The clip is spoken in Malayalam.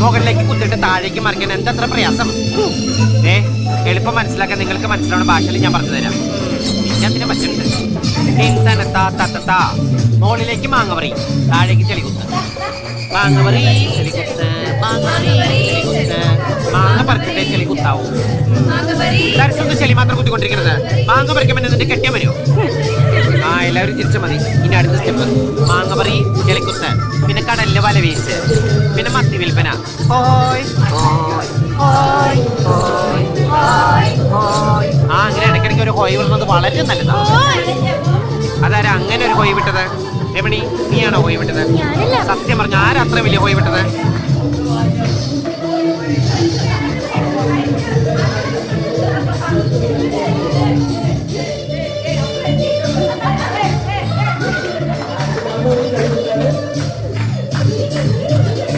മുകളിലേക്ക് കുത്തിട്ട് താഴേക്ക് മറിക്കാൻ എന്തത്ര പ്രയാസം. എളുപ്പം മനസ്സിലാക്കാൻ നിങ്ങൾക്ക് മനസ്സിലാവുന്ന ഭാഷയിൽ ഞാൻ പറഞ്ഞു തരാം. ഞാൻ ഇതിനെ പറ്റുന്നുണ്ട്. മുകളിലേക്ക് മാങ്ങപറി, താഴേക്ക് ചെളികുത്ത്. മാങ്ങപറി ചെളികുത്ത്, മാങ്ങപറി ചെളികുത്ത്. മാങ്ങ പറിച്ചിട്ടേ ചെളികുത്താവൂ. ദർശനം ചെളി മാത്രം കുത്തിക്കൊണ്ടിരിക്കുന്നത്. മാങ്ങ പറിക്കുമ്പോൾ എന്നിട്ട് കെട്ടിയാൽ വരുമോ? ആ, എല്ലാവരും ചിരിച്ച മതി. ഇനി അടുത്ത സ്റ്റെപ്പ് മാങ്ങപറി ചെളിക്കുത്ത്, പിന്നെ കടലിലെ വല വീശ്, പിന്നെ മത്തി വിൽപ്പന. ആ, അങ്ങനെ ഇടയ്ക്കിടയ്ക്ക് ഒരു ഹോയ് വിടുന്നത് വളരെ നല്ലതാണ്. അതാരാ അങ്ങനെ ഒരു ഹോയ് വിട്ടത്? രമണി, നീയാണോ ഹോയ് വിട്ടത്? സത്യം പറഞ്ഞ ആരാ അത്ര വലിയ ഹോയ് വിട്ടത്?